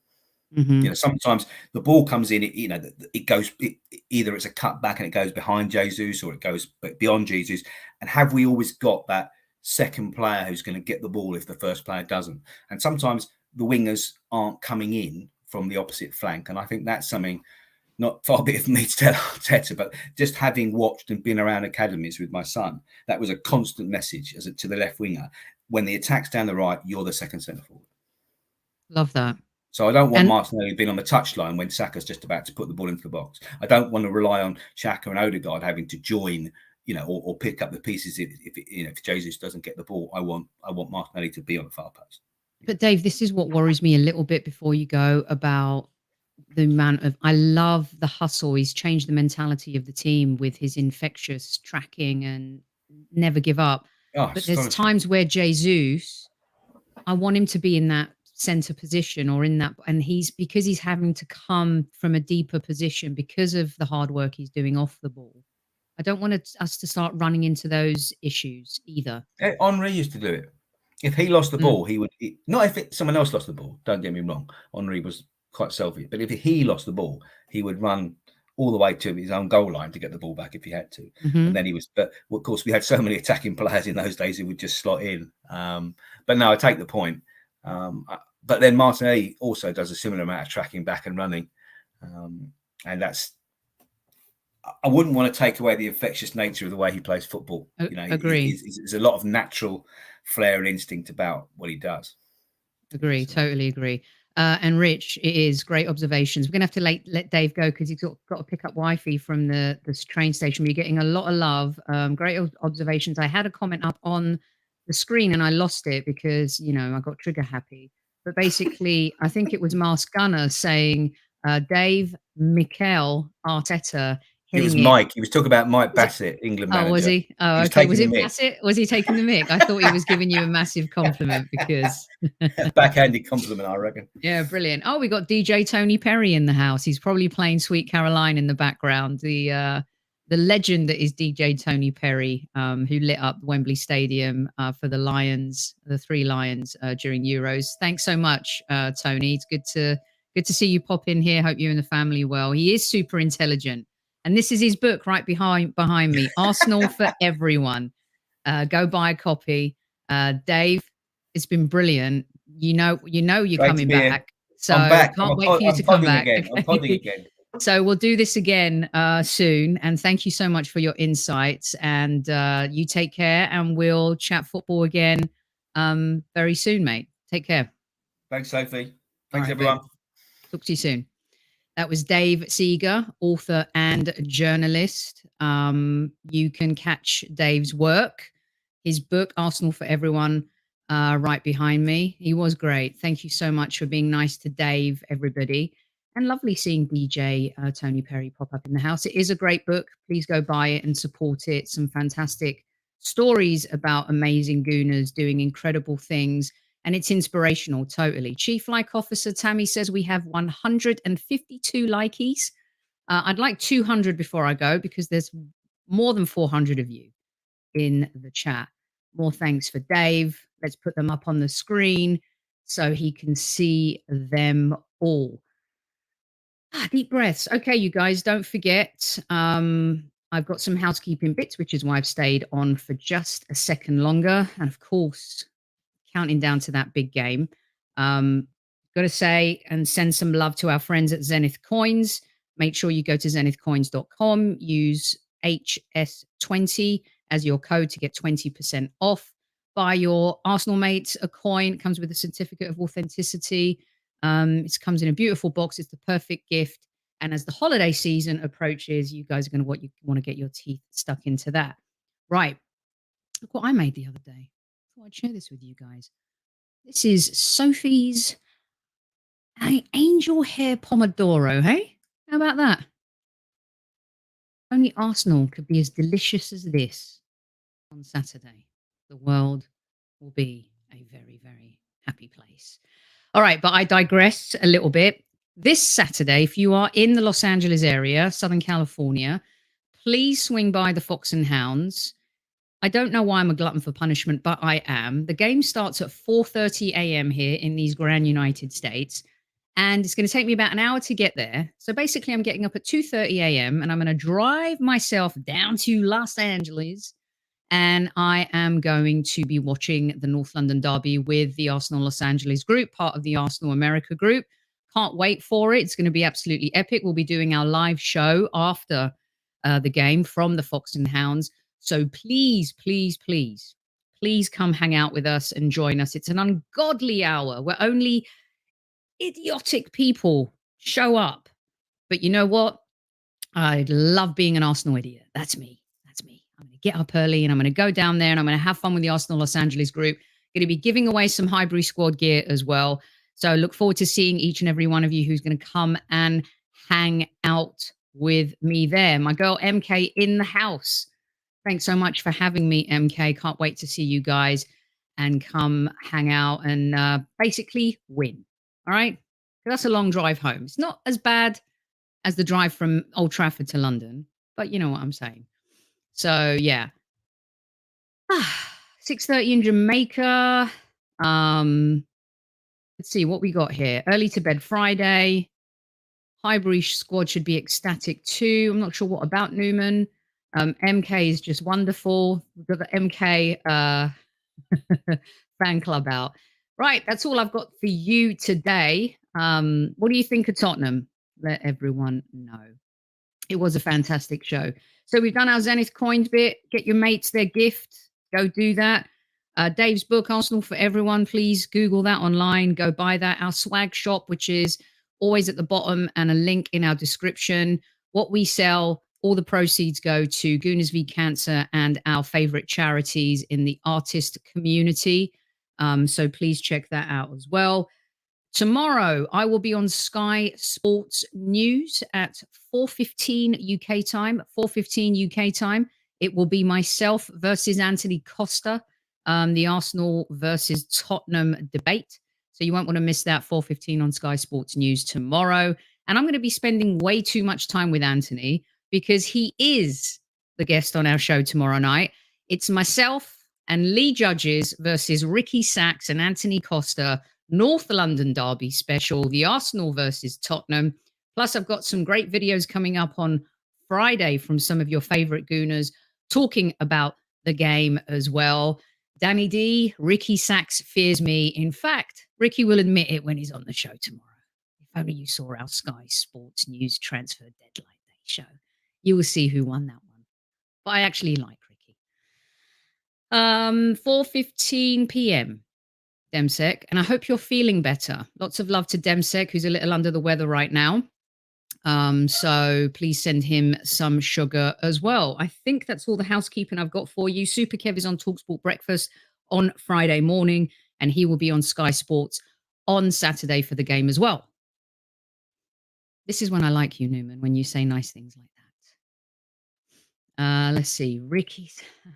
Sometimes the ball comes in. It goes. Either it's a cut back and it goes behind Jesus, or it goes beyond Jesus. And have we always got that second player who's going to get the ball if the first player doesn't? And sometimes the wingers aren't coming in from the opposite flank. And I think that's something not far be it for me to tell Arteta, but just having watched and been around academies with my son, that was a constant message to the left winger. When the attack's down the right, you're the second centre forward. Love that. So I don't want Martinelli being on the touchline when Saka's just about to put the ball into the box. I don't want to rely on Xhaka and Odegaard having to join, or pick up the pieces if Jesus doesn't get the ball. I want Martinelli to be on the far post. But Dave, this is what worries me a little bit before you go about the amount of, I love the hustle. He's changed the mentality of the team with his infectious tracking and never give up. But there's times where Jesus, I want him to be in that center position or in that, and because he's having to come from a deeper position because of the hard work he's doing off the ball. I don't want us to start running into those issues either. Henry used to do it. If he lost the ball, he would not if someone else lost the ball. Don't get me wrong. Henry was quite selfish, but if he lost the ball, he would run all the way to his own goal line to get the ball back if he had to. And then but of course, we had so many attacking players in those days who would just slot in. But no, I take the point. But then Martinelli also does a similar amount of tracking back and running, and that's. I wouldn't want to take away the infectious nature of the way he plays football. Agree. There's a lot of natural flair and instinct about what he does. Agree, totally agree. And Rich, it is great observations. We're going to have to let Dave go because he's got to pick up wifey from the train station. We're getting a lot of love. Great observations. I had a comment up on the screen and I lost it because, I got trigger happy. But basically, I think it was Mars Gunner saying, Dave, Mikel Arteta. It was Mike. He was talking about Mike Bassett, England manager. Oh, was he? Oh, okay. Was it Bassett? Was he taking the mick? I thought he was giving you a massive compliment because... Backhanded compliment, I reckon. Yeah, brilliant. Oh, we got DJ Tony Perry in the house. He's probably playing Sweet Caroline in the background. The legend that is DJ Tony Perry, who lit up Wembley Stadium for the Lions, the three Lions during Euros. Thanks so much, Tony. It's good to see you pop in here. Hope you and the family well. He is super intelligent. And this is his book right behind me, Arsenal for Everyone. Go buy a copy. Dave, it's been brilliant. You're coming back. So I can't wait for you to come back. I'm podding again. So we'll do this again soon. And thank you so much for your insights. And you take care and we'll chat football again very soon, mate. Take care. Thanks, Sophie. Thanks, everyone. Talk to you soon. That was Dave Seager, author and journalist. You can catch Dave's work, his book, Arsenal for Everyone, right behind me. He was great. Thank you so much for being nice to Dave, everybody. And lovely seeing DJ Tony Perry pop up in the house. It is a great book. Please go buy it and support it. Some fantastic stories about amazing gooners doing incredible things. And it's inspirational, totally. Chief Like Officer Tammy says we have 152 likeys. I'd like 200 before I go because there's more than 400 of you in the chat. More thanks for Dave. Let's put them up on the screen so he can see them all. Deep breaths. Okay, you guys, don't forget. I've got some housekeeping bits, which is why I've stayed on for just a second longer. And of course, counting down to that big game. Got to say and send some love to our friends at Zenith Coins. Make sure you go to zenithcoins.com, use HS20 as your code to get 20% off. Buy your Arsenal mates a coin. It comes with a certificate of authenticity. It comes in a beautiful box. It's the perfect gift. And as the holiday season approaches, you guys are going to want to get your teeth stuck into that. Right. Look what I made the other day. I thought I'd share this with you guys. This is Sophie's angel hair pomodoro, hey? How about that? Only Arsenal could be as delicious as this on Saturday. The world will be a very, very happy place. All right, but I digress a little bit. This Saturday, if you are in the Los Angeles area, Southern California, please swing by the Fox and Hounds. I don't know why I'm a glutton for punishment, but I am. The game starts at 4:30 a.m. here in these grand United States, and it's going to take me about an hour to get there. So basically, I'm getting up at 2:30 a.m., and I'm going to drive myself down to Los Angeles, and I am going to be watching the North London Derby with the Arsenal Los Angeles group, part of the Arsenal America group. Can't wait for it. It's going to be absolutely epic. We'll be doing our live show after the game from the Fox and Hounds. So please, please, please, please come hang out with us and join us. It's an ungodly hour where only idiotic people show up. But you know what? I love being an Arsenal idiot. That's me. That's me. I'm going to get up early and I'm going to go down there and I'm going to have fun with the Arsenal Los Angeles group. Going to be giving away some Highbury Squad gear as well. So look forward to seeing each and every one of you who's going to come and hang out with me there. My girl MK in the house. Thanks so much for having me, MK. Can't wait to see you guys and come hang out and basically win. All right? That's a long drive home. It's not as bad as the drive from Old Trafford to London, but you know what I'm saying. So, yeah. 6:30 in Jamaica. Let's see what we got here. Early to bed Friday. Highbury Squad should be ecstatic too. I'm not sure what about Newman. MK is just wonderful. We've got the MK fan club out. Right, that's all I've got for you today. What do you think of Tottenham? Let everyone know. It was a fantastic show. So we've done our Zenith Coins bit. Get your mates their gift. Go do that. Dave's book, Arsenal for Everyone. Please Google that online. Go buy that. Our swag shop, which is always at the bottom, and a link in our description. What we sell, all the proceeds go to Gooners v Cancer and our favorite charities in the artist community. So please check that out as well. Tomorrow, I will be on Sky Sports News at 4:15 UK time. 4:15 UK time. It will be myself versus Anthony Costa, the Arsenal versus Tottenham debate. So you won't want to miss that 4:15 on Sky Sports News tomorrow. And I'm going to be spending way too much time with Anthony because he is the guest on our show tomorrow night. It's myself and Lee Judges versus Ricky Sachs and Anthony Costa, North London Derby special, the Arsenal versus Tottenham. Plus, I've got some great videos coming up on Friday from some of your favorite Gooners talking about the game as well. Danny D, Ricky Sachs fears me. In fact, Ricky will admit it when he's on the show tomorrow. If only you saw our Sky Sports News transfer deadline day show, you will see who won that one. But I actually like Ricky. 4:15 p.m. Demsek, and I hope you're feeling better. Lots of love to Demsek, who's a little under the weather right now. So please send him some sugar as well. I think that's all the housekeeping I've got for you. Super Kev is on TalkSport Breakfast on Friday morning, and he will be on Sky Sports on Saturday for the game as well. This is when I like you, Newman, when you say nice things like that. Let's see. Ricky's. Okay.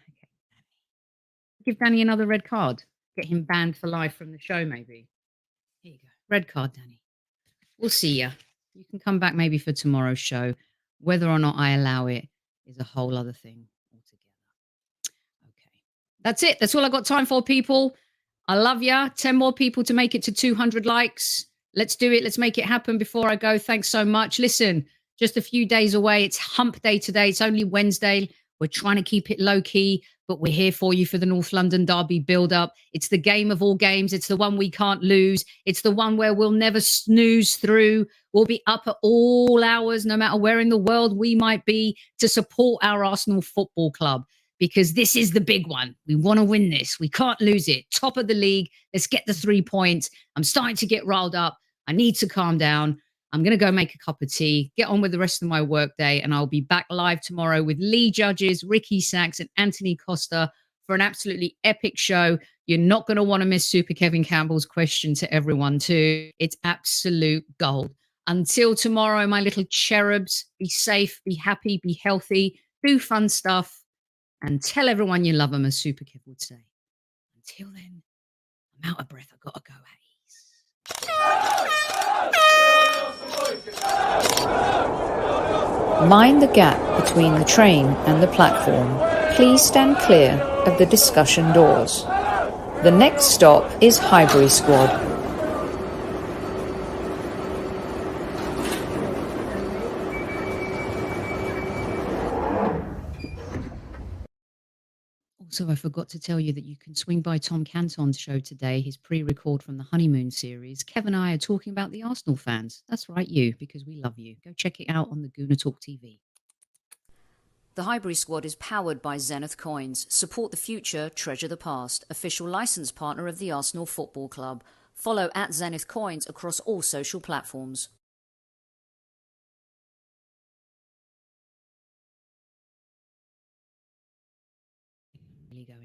Give Danny another red card. Get him banned for life from the show, maybe. Here you go. Red card, Danny. We'll see ya. You can come back maybe for tomorrow's show. Whether or not I allow it is a whole other thing altogether. Okay. That's it. That's all I got time for, people. I love ya. 10 more people to make it to 200 likes. Let's do it. Let's make it happen before I go. Thanks so much. Listen, just a few days away. It's hump day today. It's only Wednesday. We're trying to keep it low key, but we're here for you for the North London Derby build up. It's the game of all games. It's the one we can't lose. It's the one where we'll never snooze through. We'll be up at all hours, no matter where in the world we might be, to support our Arsenal Football Club, because this is the big one. We want to win this. We can't lose it. Top of the league. Let's get the 3 points. I'm starting to get riled up. I need to calm down. I'm going to go make a cup of tea, get on with the rest of my workday, and I'll be back live tomorrow with Lee Judges, Ricky Sachs, and Anthony Costa for an absolutely epic show. You're not going to want to miss Super Kevin Campbell's question to everyone, too. It's absolute gold. Until tomorrow, my little cherubs, be safe, be happy, be healthy, do fun stuff, and tell everyone you love them, as Super Kev would say. Until then, I'm out of breath. I've got to go, Mind the gap between the train and the platform. Please stand clear of the discussion doors. The next stop is Highbury Squad. Also, I forgot to tell you that you can swing by Tom Canton's show today, his pre-record from the Honeymoon series. Kev and I are talking about the Arsenal fans. That's right, you, because we love you. Go check it out on the Gooner Talk TV. The Highbury Squad is powered by Zenith Coins. Support the future, treasure the past. Official licence partner of the Arsenal Football Club. Follow at Zenith Coins across all social platforms. Really going.